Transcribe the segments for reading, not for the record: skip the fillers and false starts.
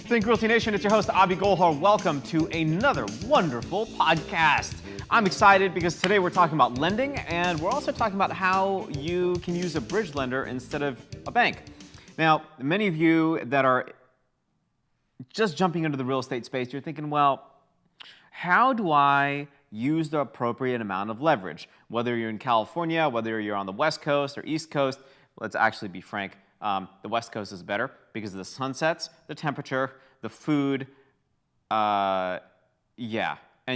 Think Realty Nation, it's your host, Abhi Golhar. Welcome to another wonderful podcast. I'm excited because today we're talking about lending, and we're also talking about how you can use a bridge lender instead of a bank. Now, many of you that are just jumping into the real estate space, you're thinking, well, how do I use the appropriate amount of leverage? Whether you're in California, whether you're on the West Coast or East Coast, let's actually be frank. The West Coast is better because of the sunsets, the temperature, the food, and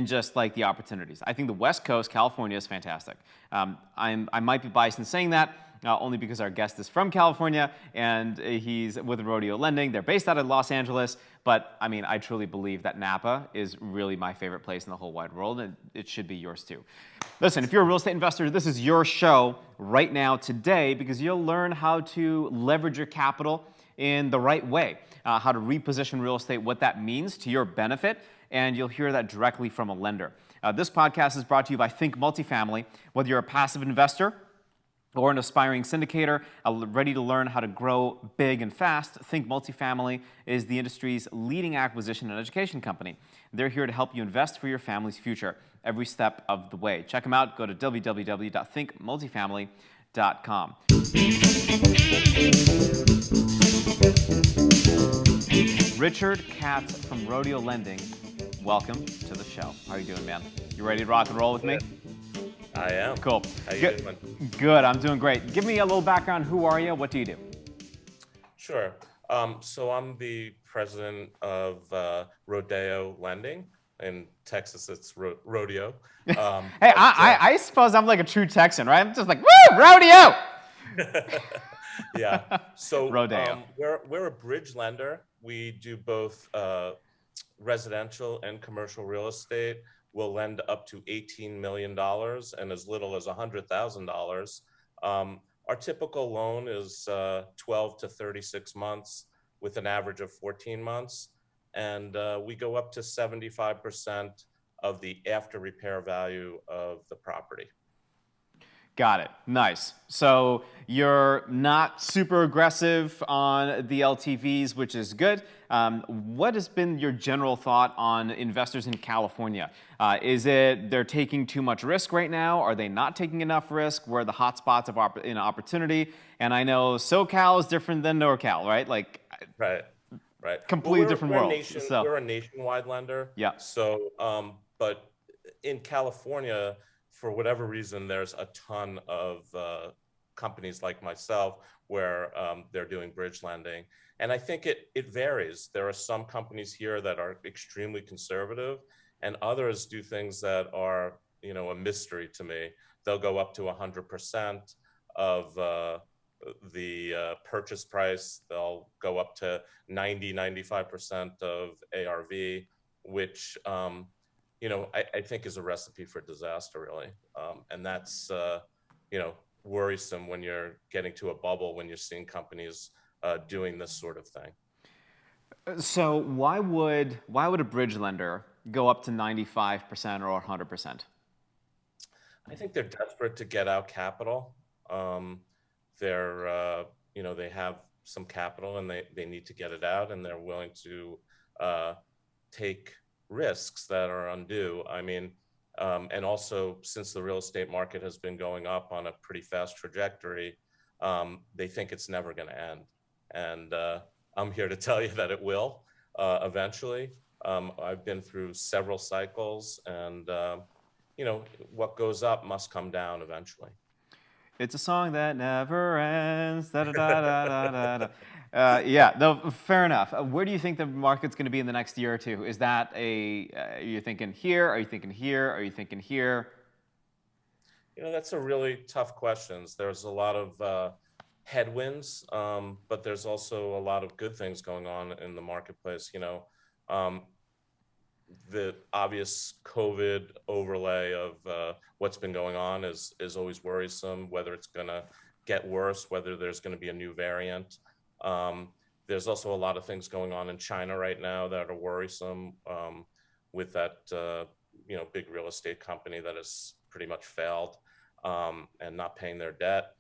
just like the opportunities. I think the West Coast, California, is fantastic. I might be biased in saying that, only because our guest is from California and he's with Rodeo Lending. They're based out of Los Angeles, but I mean, I truly believe that Napa is really my favorite place in the whole wide world, and it should be yours too. Listen, if you're a real estate investor, this is your show right now today, because you'll learn how to leverage your capital in the right way, how to reposition real estate, what that means to your benefit, and you'll hear that directly from a lender. This podcast is brought to you by Think Multifamily. Whether you're a passive investor or an aspiring syndicator, ready to learn how to grow big and fast, Think Multifamily is the industry's leading acquisition and education company. They're here to help you invest for your family's future every step of the way. Check them out. Go to www.thinkmultifamily.com. Richard Katz from Rodeo Lending, welcome to the show. How are you doing, man? You ready to rock and roll with me? I am. Cool. How you doing? Good, I'm doing great. Give me a little background. Who are you? What do you do? Sure. So I'm the president of Rodeo Lending. In Texas, it's rodeo. Hey, I suppose I'm like a true Texan, right? I'm just like, woo, rodeo! Yeah. So Rodeo. We're a bridge lender. We do both residential and commercial real estate. We'll lend up to $18 million and as little as $100,000. Our typical loan is 12 to 36 months with an average of 14 months. And we go up to 75% of the after repair value of the property. Got it. Nice. So you're not super aggressive on the LTVs, which is good. What has been your general thought on investors in California? Is it they're taking too much risk right now? Are they not taking enough risk? Where are the hot spots of opportunity? And I know SoCal is different than NorCal, right? Like, right. Completely different world. We're a nationwide lender. Yeah. So, but in California, for whatever reason, there's a ton of companies like myself where they're doing bridge lending. And I think it varies. There are some companies here that are extremely conservative, and others do things that are, a mystery to me. They'll go up to 100% of the purchase price. They'll go up to 95% of ARV, which I think is a recipe for disaster, really. And that's, worrisome when you're getting to a bubble, when you're seeing companies doing this sort of thing. So why would a bridge lender go up to 95% or 100%? I think they're desperate to get out capital. They have some capital and they need to get it out, and they're willing to take risks that are undue. I mean, and also since the real estate market has been going up on a pretty fast trajectory, they think it's never going to end. And I'm here to tell you that it will eventually. I've been through several cycles, and what goes up must come down eventually. It's a song that never ends. Da, da, da, da, da, da. Fair enough. Where do you think the market's going to be in the next year or two? Is that are you thinking here? Are you thinking here? Are you thinking here? That's a really tough question. There's a lot of headwinds, but there's also a lot of good things going on in the marketplace. The obvious COVID overlay of what's been going on is always worrisome, whether it's going to get worse, whether there's going to be a new variant. There's also a lot of things going on in China right now that are worrisome, with that big real estate company that has pretty much failed and not paying their debt.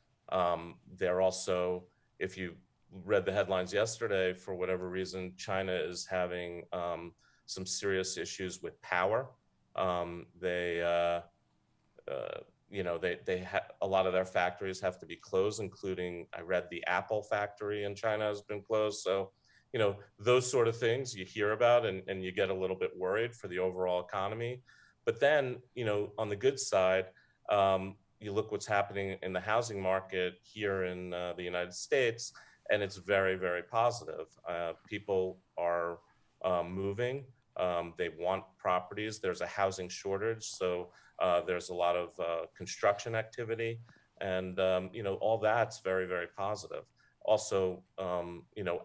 They're also, if you read the headlines yesterday. For whatever reason, China is having some serious issues with power. They a lot of their factories have to be closed, including, I read, the Apple factory in China has been closed. So, those sort of things you hear about, and you get a little bit worried for the overall economy. But then, on the good side, you look what's happening in the housing market here in the United States, and it's very, very positive. People are moving. They want properties. There's a housing shortage, so there's a lot of construction activity, and all that's very, very positive. Also,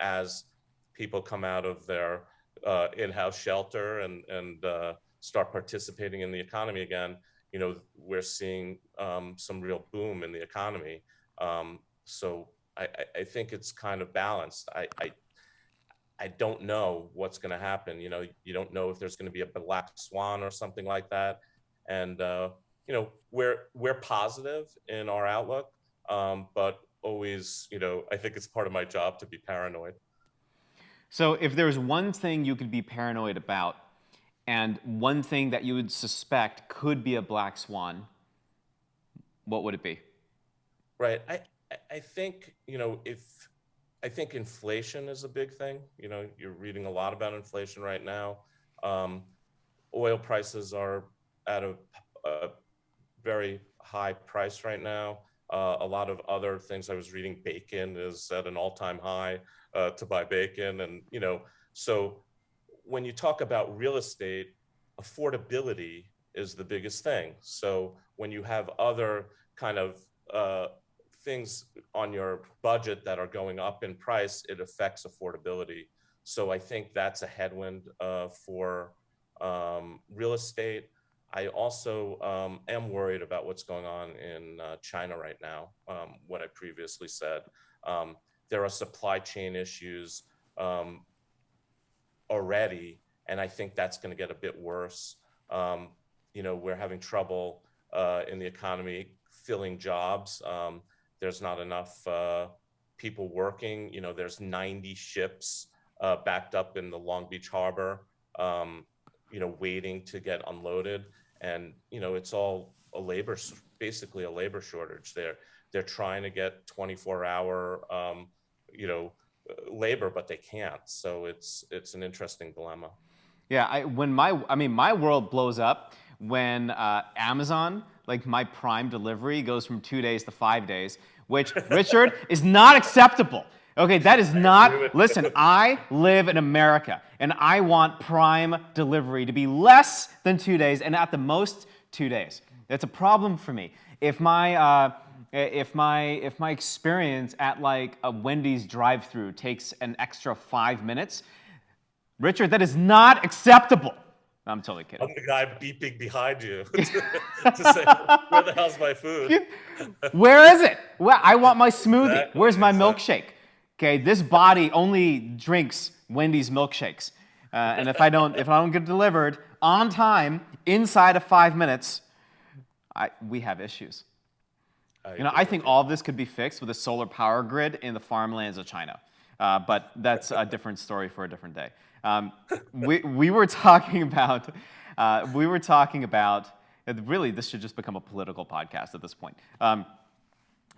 as people come out of their in-house shelter and start participating in the economy again, we're seeing some real boom in the economy. So I think it's kind of balanced. I don't know what's going to happen. You don't know if there's going to be a black swan or something like that. And we're positive in our outlook, but always, I think it's part of my job to be paranoid. So if there's one thing you could be paranoid about, and one thing that you would suspect could be a black swan, what would it be? Right. I think, I think inflation is a big thing. You're reading a lot about inflation right now. Oil prices are at a very high price right now. A lot of other things I was reading, bacon is at an all-time high to buy bacon. And, so when you talk about real estate, affordability is the biggest thing. So when you have other kind of things on your budget that are going up in price, it affects affordability. So I think that's a headwind for real estate. I also am worried about what's going on in China right now. What I previously said, there are supply chain issues already, and I think that's going to get a bit worse. We're having trouble in the economy filling jobs. There's not enough people working. There's 90 ships backed up in the Long Beach harbor, waiting to get unloaded. And, it's all basically a labor shortage. They're trying to get 24-hour, labor, but they can't. So it's an interesting dilemma. Yeah, my world blows up when Amazon, like my Prime delivery, goes from 2 days to 5 days, which, Richard, is not acceptable. Okay, that is not, listen, I live in America, and I want Prime delivery to be less than 2 days, and at the most 2 days. That's a problem for me. If my experience at like a Wendy's drive-thru takes an extra 5 minutes, Richard, that is not acceptable. I'm totally kidding. I'm the guy beeping behind you to say, where the hell's my food? Where is it? Well, I want my smoothie. Exactly, where's my milkshake? Okay, this body only drinks Wendy's milkshakes, and if I don't get delivered on time inside of 5 minutes, we have issues. I think all of this could be fixed with a solar power grid in the farmlands of China, but that's a different story for a different day. We were talking about really, this should just become a political podcast at this point.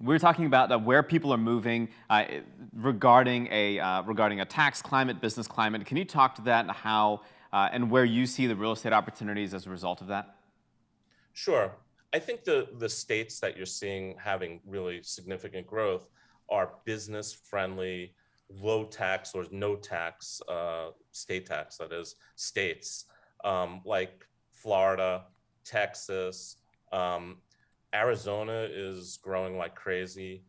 We were talking about where people are moving regarding a tax climate, business climate. Can you talk to that and how and where you see the real estate opportunities as a result of that? Sure. I think the states that you're seeing having really significant growth are business-friendly, low tax or no tax, state tax, that is, states like Florida, Texas. Arizona is growing like crazy.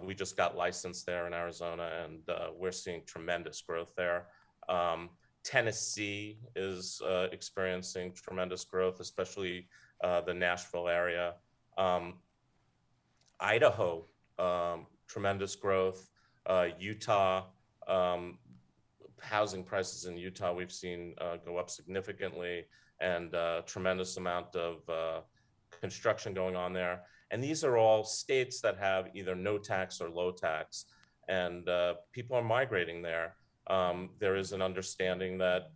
We just got licensed there in Arizona, and we're seeing tremendous growth there. Tennessee is experiencing tremendous growth, especially the Nashville area. Idaho, tremendous growth. Utah, housing prices in Utah we've seen go up significantly, and tremendous amount of construction going on there. And these are all states that have either no tax or low tax. and people are migrating there. There is an understanding that,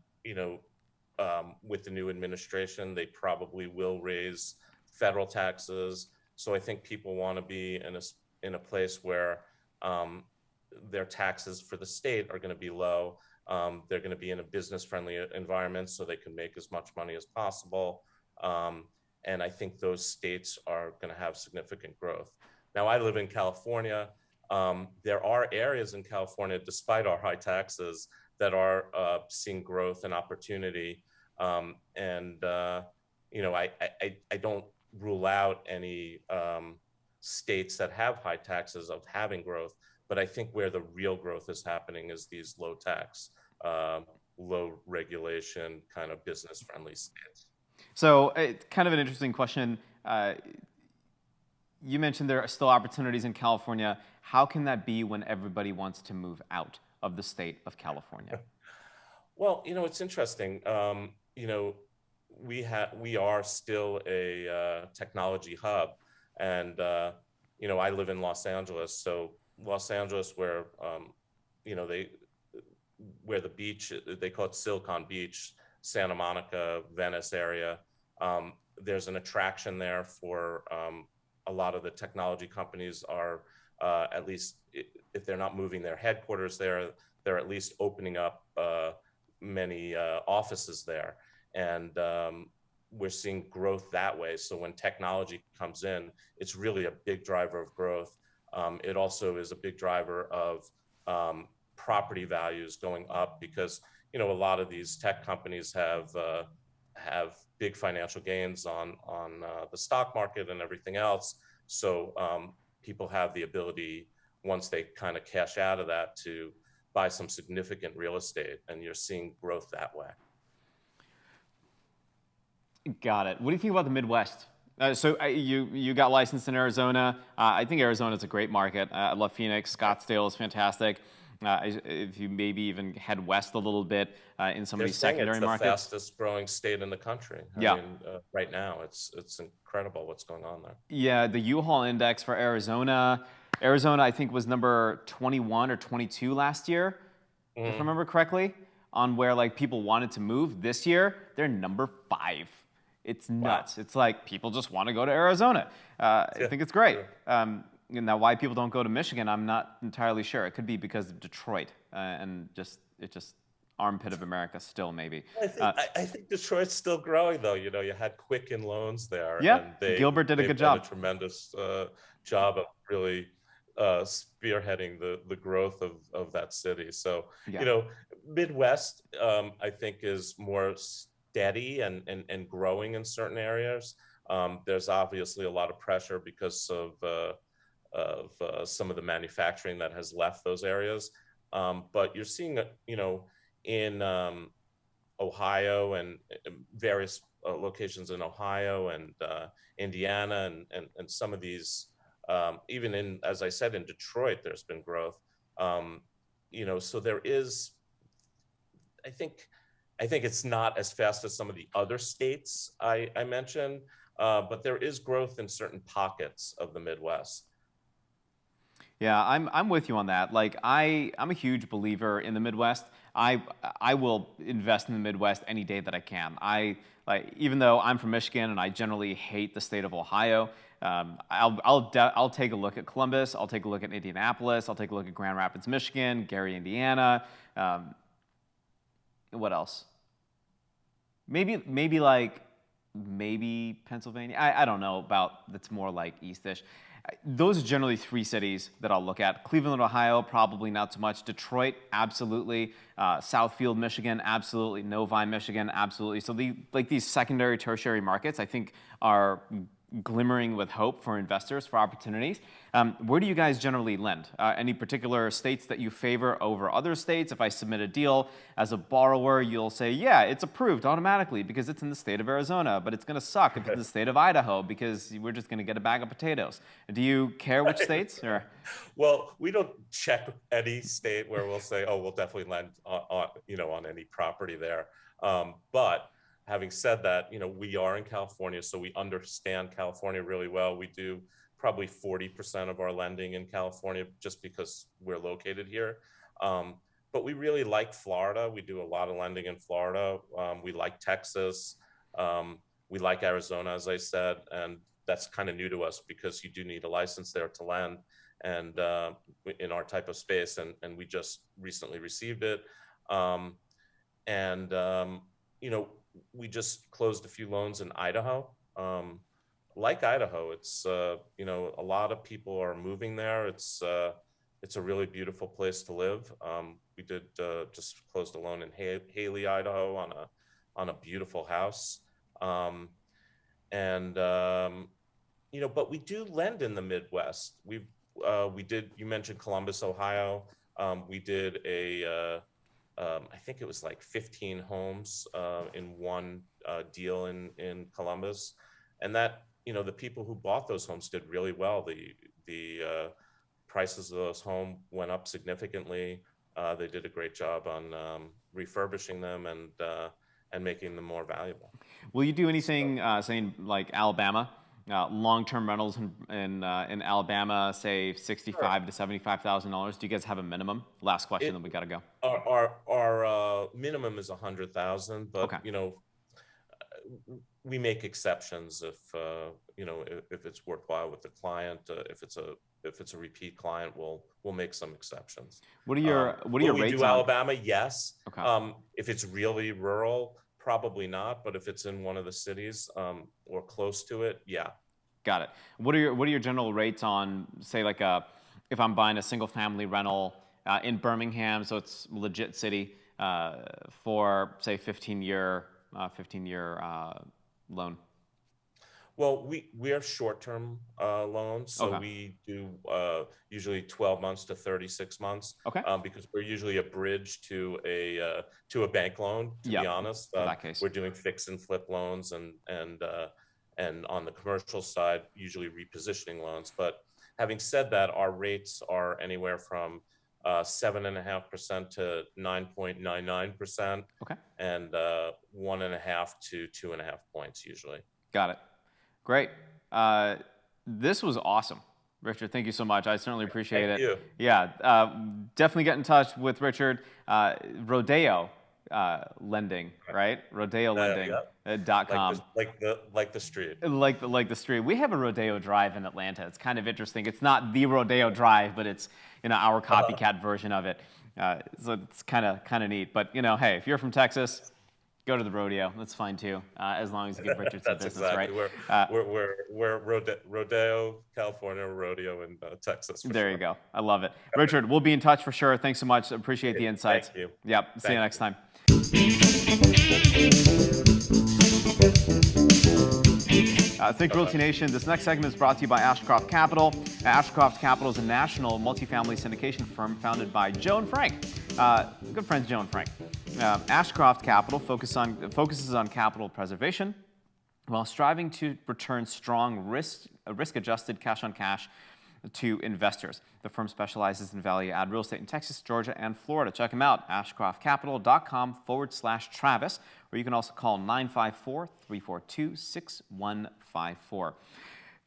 with the new administration, they probably will raise federal taxes. So I think people want to be in a place where um, their taxes for the state are going to be low. They're going to be in a business-friendly environment so they can make as much money as possible. Um, and I think those states are going to have significant growth. Now, I live in California. There are areas in California, despite our high taxes, that are seeing growth and opportunity. And I don't rule out any states that have high taxes of having growth, but I think where the real growth is happening is these low tax, low regulation, kind of business friendly states. So it's kind of an interesting question. You mentioned there are still opportunities in California. How can that be when everybody wants to move out of the state of California? Well, it's interesting. We are still a technology hub, and I live in Los Angeles. So Los Angeles, they where the beach, they call it Silicon Beach, Santa Monica, Venice area. There's an attraction there for a lot of the technology companies are, at least if they're not moving their headquarters there, they're at least opening up many offices there. And we're seeing growth that way. So when technology comes in, it's really a big driver of growth. It also is a big driver of property values going up because a lot of these tech companies have big financial gains on the stock market and everything else. So people have the ability, once they kind of cash out of that, to buy some significant real estate, and you're seeing growth that way. Got it. What do you think about the Midwest? You got licensed in Arizona. I think Arizona is a great market. I love Phoenix. Scottsdale is fantastic. If you maybe even head west a little bit in some of these secondary markets. It's the fastest growing state in the country. Yeah. Right now, it's incredible what's going on there. Yeah, the U-Haul index for Arizona. Arizona, I think, was number 21 or 22 last year, if I remember correctly, on where like people wanted to move. This year, they're number 5. It's nuts. Wow. It's like people just want to go to Arizona. I think it's great. Now, why people don't go to Michigan, I'm not entirely sure. It could be because of Detroit and it's just armpit of America still, maybe. I think Detroit's still growing, though. You had Quicken Loans there. Yeah, and Gilbert did a good job. A tremendous job of really spearheading the growth of that city. So, Midwest, I think, is more steady and growing in certain areas. There's obviously a lot of pressure because of some of the manufacturing that has left those areas. But you're seeing, in Ohio and various locations in Ohio and Indiana and some of these, even as I said, in Detroit, there's been growth. So there is, I think it's not as fast as some of the other states I mentioned, but there is growth in certain pockets of the Midwest. Yeah, I'm with you on that. Like I'm a huge believer in the Midwest. I will invest in the Midwest any day that I can. Even though I'm from Michigan and I generally hate the state of Ohio, I'll take a look at Columbus. I'll take a look at Indianapolis. I'll take a look at Grand Rapids, Michigan, Gary, Indiana. What else? Maybe Pennsylvania. I don't know about. That's more like Eastish. Those are generally 3 cities that I'll look at. Cleveland, Ohio, probably not so much. Detroit, absolutely. Southfield, Michigan, absolutely. Novi, Michigan, absolutely. So these secondary, tertiary markets, I think, are glimmering with hope for investors, for opportunities. Where do you guys generally lend? Any particular states that you favor over other states? If I submit a deal as a borrower, you'll say, yeah, it's approved automatically because it's in the state of Arizona, but it's going to suck if it's in the state of Idaho because we're just going to get a bag of potatoes. Do you care which states? Or? Well, we don't check any state where we'll say, oh, we'll definitely lend on any property there. But having said that, we are in California, so we understand California really well. We do probably 40% of our lending in California, just because we're located here. But we really like Florida. We do a lot of lending in Florida. We like Texas. We like Arizona, as I said, and that's kind of new to us because you do need a license there to lend, and in our type of space, and we just recently received it. You know, we just closed a few loans in Idaho. Like Idaho, it's you know, a lot of people are moving there. It's a really beautiful place to live. We did just closed a loan in Haley, Idaho, on a beautiful house. You know, but we do lend in the Midwest. We did. You mentioned Columbus, Ohio. We did I think it was like 15 homes in one deal in Columbus, and that, you know, the people who bought those homes did really well. The prices of those homes went up significantly. They did a great job on refurbishing them and making them more valuable. Will you do anything, saying like Alabama, long-term rentals in Alabama, say $65,000 to $75,000? Do you guys have a minimum? Last question, then we gotta go. Our minimum is 100,000, but Okay. you know, we make exceptions if you know, if it's worthwhile with the client. If it's a repeat client, we'll make some exceptions. What are your we rates do on? Alabama? Yes. Okay. If it's really rural, probably not. But if it's in one of the cities or close to it, yeah. Got it. What are your general rates on, say, like if I'm buying a single family rental in Birmingham, so it's legit city, for say 15-year loan? Well, we are short-term loans, so Okay. we do usually 12 months to 36 months. Okay. Because we're usually a bridge to a bank loan. To Yep, be honest, for that case. we're doing fix and flip loans, and on the commercial side, usually repositioning loans. But having said that, our rates are anywhere from 7.5% to 9.99%. Okay. And 1.5 to 2.5 points usually. Got it. Great. This was awesome, Richard. Thank you so much. I certainly appreciate it. Thank you. Yeah, definitely get in touch with Richard. Rodeo lending, right? RodeoLending.com. Like the street. Like the street. We have a Rodeo Drive in Atlanta. It's kind of interesting. It's not the Rodeo Drive, but it's, you know, our copycat version of it. So it's kind of neat. But, you know, hey, if you're from Texas, go to the rodeo. That's fine too, as long as you give Richard some business, exactly. right? We're Rodeo, California, rodeo in Texas. There you go. I love it. Richard, we'll be in touch for sure. Thanks so much. Appreciate the insights. Thank you. Yep. See you next time. Think Realty Nation. This next segment is brought to you by Ashcroft Capital. Ashcroft Capital is a national multifamily syndication firm founded by Joe and Frank. Good friends Joe and Frank. Ashcroft Capital focuses on capital preservation while striving to return strong risk-adjusted cash-on-cash to investors. The firm specializes in value-add real estate in Texas, Georgia, and Florida. Check them out, ashcroftcapital.com/Travis, or you can also call 954-342-6154.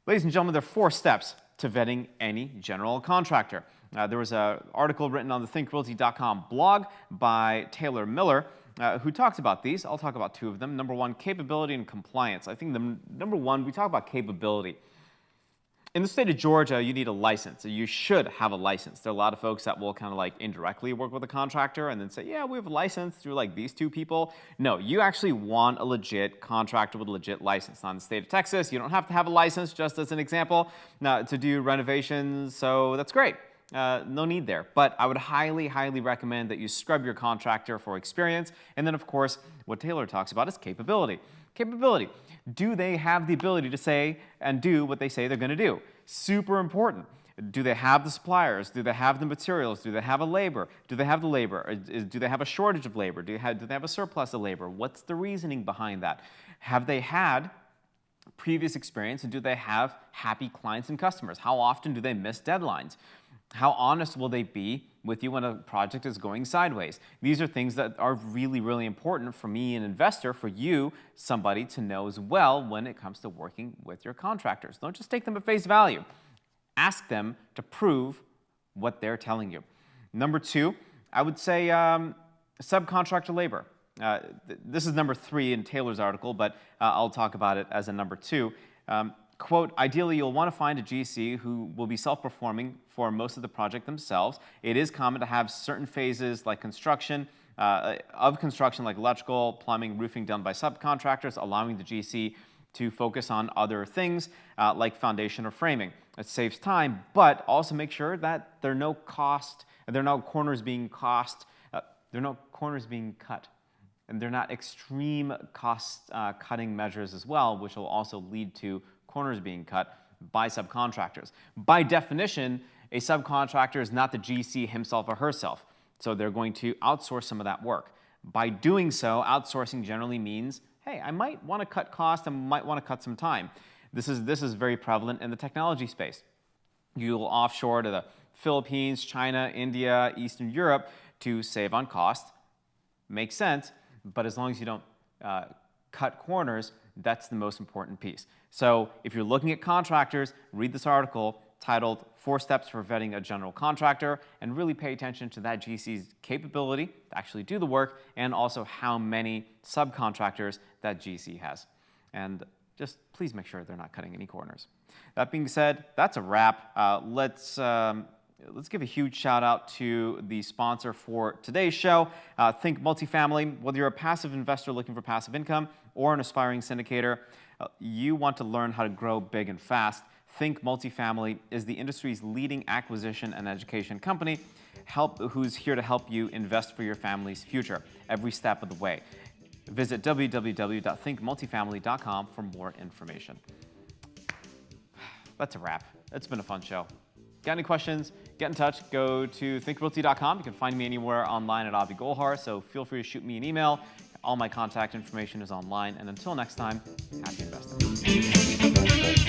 Ladies and gentlemen, there are 4 steps to vetting any general contractor. There was an article written on the thinkrealty.com blog by Taylor Miller who talks about these. I'll talk about 2 of them. Number 1, capability and compliance. I think number 1, we talk about capability. In the state of Georgia, you need a license. So you should have a license. There are a lot of folks that will kind of like indirectly work with a contractor and then say, yeah, we have a license through like these 2 people. No, you actually want a legit contractor with a legit license. Now in the state of Texas, you don't have to have a license, just as an example, to do renovations. So that's great. No need there. But I would highly, highly recommend that you scrub your contractor for experience. And then, of course, what Taylor talks about is capability. Capability. Do they have the ability to say and do what they say they're going to do? Super important. Do they have the suppliers? Do they have the materials? Do they have a labor? Do they have the labor? Do they have a shortage of labor? Do they have a surplus of labor? What's the reasoning behind that? Have they had previous experience, and do they have happy clients and customers? How often do they miss deadlines? How honest will they be with you when a project is going sideways? These are things that are really, really important for me, an investor, for you, somebody to know as well when it comes to working with your contractors. Don't just take them at face value. ask them to prove what they're telling you. Number two, I would say subcontractor labor. This is number 3 in Taylor's article, but I'll talk about it as a number 2. Quote, ideally, you'll want to find a GC who will be self-performing for most of the project themselves. It is common to have certain phases like construction, like electrical, plumbing, roofing done by subcontractors, allowing the GC to focus on other things like foundation or framing. It saves time, but also make sure that there are no corners being cut, and they're not extreme cost cutting measures as well, which will also lead to corners being cut by subcontractors. By definition, a subcontractor is not the GC himself or herself, so they're going to outsource some of that work. By doing so, outsourcing generally means, hey, I might want to cut costs and might want to cut some time. This is very prevalent in the technology space. You'll offshore to the Philippines, China, India, Eastern Europe to save on cost. Makes sense, but as long as you don't cut corners, that's the most important piece. So if you're looking at contractors, read this article titled 4 Steps for Vetting a General Contractor, and really pay attention to that GC's capability to actually do the work, and also how many subcontractors that GC has. And just please make sure they're not cutting any corners. That being said, that's a wrap. Let's give a huge shout out to the sponsor for today's show, Think Multifamily. Whether you're a passive investor looking for passive income or an aspiring syndicator, you want to learn how to grow big and fast. Think Multifamily is the industry's leading acquisition and education company, who's here to help you invest for your family's future every step of the way. Visit www.thinkmultifamily.com for more information. That's a wrap. It's been a fun show. Got any questions? Get in touch. Go to thinkrealty.com. You can find me anywhere online at Avi Golhar, so feel free to shoot me an email. All my contact information is online. And until next time, happy investing.